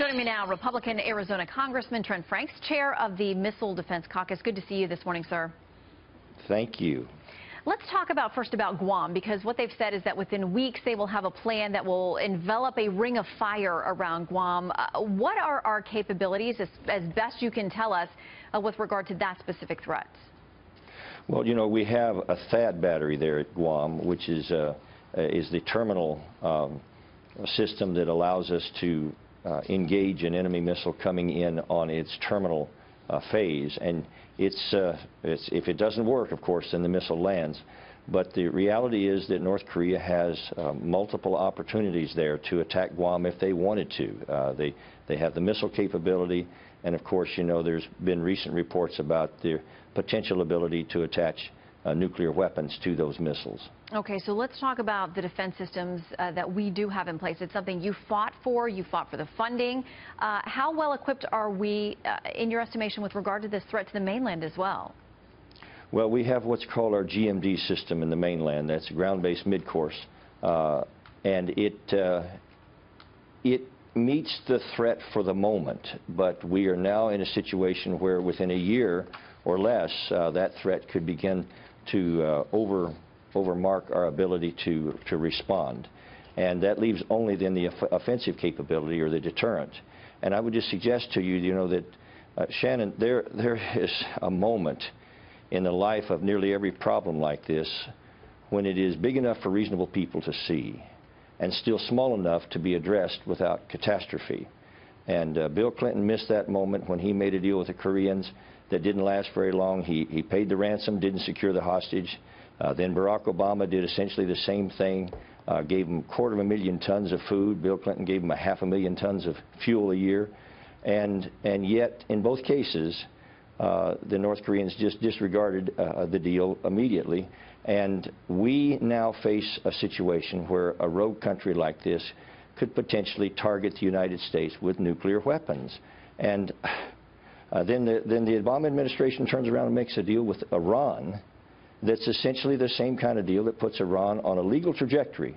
Joining me now, Republican Arizona Congressman Trent Franks, chair of the Missile Defense Caucus. Good to see you this morning, sir. Thank you. Let's talk first about Guam, because what they've said is that within weeks they will have a plan that will envelop a ring of fire around Guam. What are our capabilities, as best you can tell us, with regard to that specific threat? Well, you know, we have a THAAD battery there at Guam, which is the terminal system that allows us to engage an enemy missile coming in on its terminal phase. And if it doesn't work, of course, then the missile lands. But the reality is that North Korea has multiple opportunities there to attack Guam if they wanted to. They have the missile capability, and of course, you know, there's been recent reports about their potential ability to attach nuclear weapons to those missiles. Okay, so let's talk about the defense systems that we do have in place. It's something you fought for the funding. How well equipped are we, in your estimation, with regard to this threat to the mainland as well? Well, we have what's called our GMD system in the mainland. That's ground-based mid-course, and it meets the threat for the moment, but we are now in a situation where within a year or less, that threat could begin to overmark our ability to respond. And that leaves only then the offensive capability, or the deterrent. And I would just suggest to you, you know, that, Shannon, there is a moment in the life of nearly every problem like this when it is big enough for reasonable people to see and still small enough to be addressed without catastrophe. And Bill Clinton missed that moment when he made a deal with the Koreans that didn't last very long. He paid the ransom, didn't secure the hostage. Then Barack Obama did essentially the same thing, gave him 250,000 tons of food. Bill Clinton gave him 500,000 tons of fuel a year. And yet, in both cases, the North Koreans just disregarded the deal immediately. And we now face a situation where a rogue country like this could potentially target the United States with nuclear weapons. And then the Obama administration turns around and makes a deal with Iran that's essentially the same kind of deal that puts Iran on a legal trajectory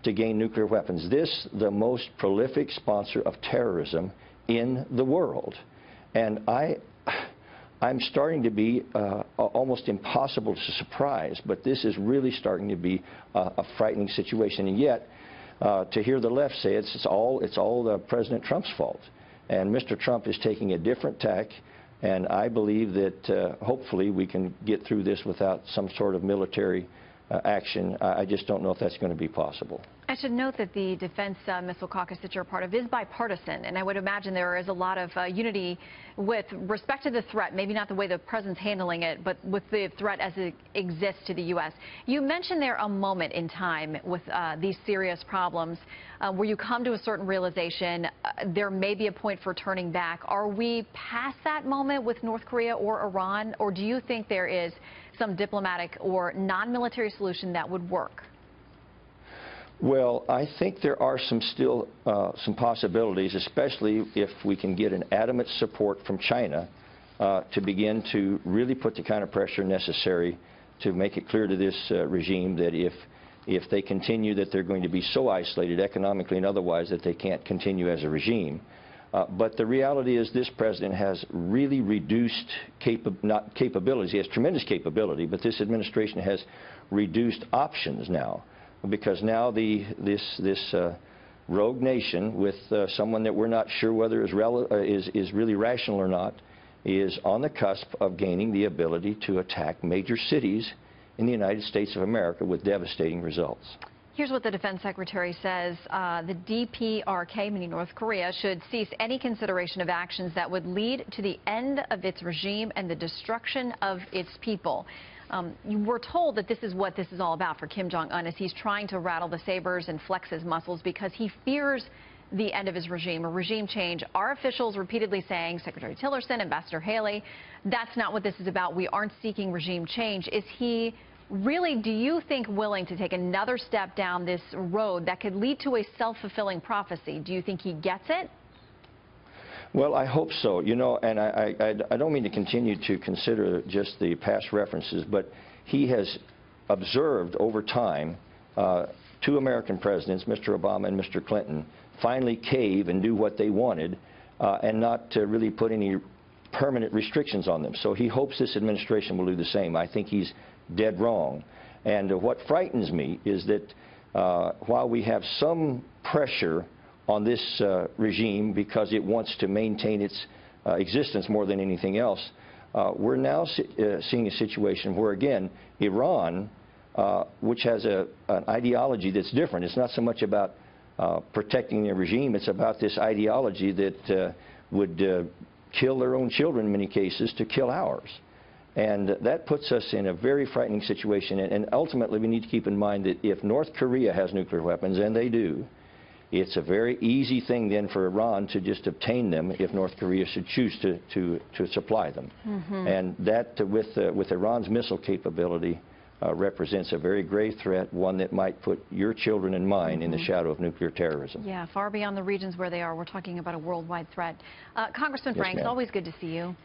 to gain nuclear weapons. This, the most prolific sponsor of terrorism in the world. And I'm starting to be almost impossible to surprise, but this is really starting to be a frightening situation. And yet, to hear the left say it's all President Trump's fault. And Mr. Trump is taking a different tack, and I believe that hopefully we can get through this without some sort of military action. I just don't know if that's going to be possible. I should note that the Defense Missile Caucus that you're a part of is bipartisan, and I would imagine there is a lot of unity with respect to the threat, maybe not the way the president's handling it, but with the threat as it exists to the U.S. You mentioned there a moment in time with these serious problems where you come to a certain realization there may be a point for turning back. Are we past that moment with North Korea or Iran, or do you think there is some diplomatic or non-military solution that would work? Well, I think there are still some possibilities, especially if we can get an adamant support from China to begin to really put the kind of pressure necessary to make it clear to this regime that if they continue, that they're going to be so isolated economically and otherwise that they can't continue as a regime. But the reality is this president has really reduced not capabilities. He has tremendous capability, but this administration has reduced options now, because now this rogue nation with someone that we're not sure whether is really rational or not is on the cusp of gaining the ability to attack major cities in the United States of America with devastating results. Here's what the Defense Secretary says. The DPRK, meaning North Korea, should cease any consideration of actions that would lead to the end of its regime and the destruction of its people. We're told that this is what this is all about for Kim Jong-un, as he's trying to rattle the sabers and flex his muscles because he fears the end of his regime, a regime change. Our officials repeatedly saying, Secretary Tillerson, Ambassador Haley, that's not what this is about. We aren't seeking regime change. Is he really, do you think, willing to take another step down this road that could lead to a self-fulfilling prophecy? Do you think he gets it? Well, I hope so. You know, and I don't mean to continue to consider just the past references, but he has observed over time two American presidents, Mr. Obama and Mr. Clinton, finally cave and do what they wanted and not really put any permanent restrictions on them. So he hopes this administration will do the same. I think he's dead wrong. And what frightens me is that while we have some pressure on this regime because it wants to maintain its existence more than anything else, we're now seeing a situation where, again, Iran, which has an ideology that's different. It's not so much about protecting their regime. It's about this ideology that would kill their own children in many cases to kill ours. And that puts us in a very frightening situation. And ultimately, we need to keep in mind that if North Korea has nuclear weapons, and they do, it's a very easy thing then for Iran to just obtain them if North Korea should choose to supply them. And that, with Iran's missile capability, represents a very grave threat, one that might put your children and mine in the shadow of nuclear terrorism. Yeah, far beyond the regions where they are. We're talking about a worldwide threat. Congressman Yes, Frank, it's always good to see you.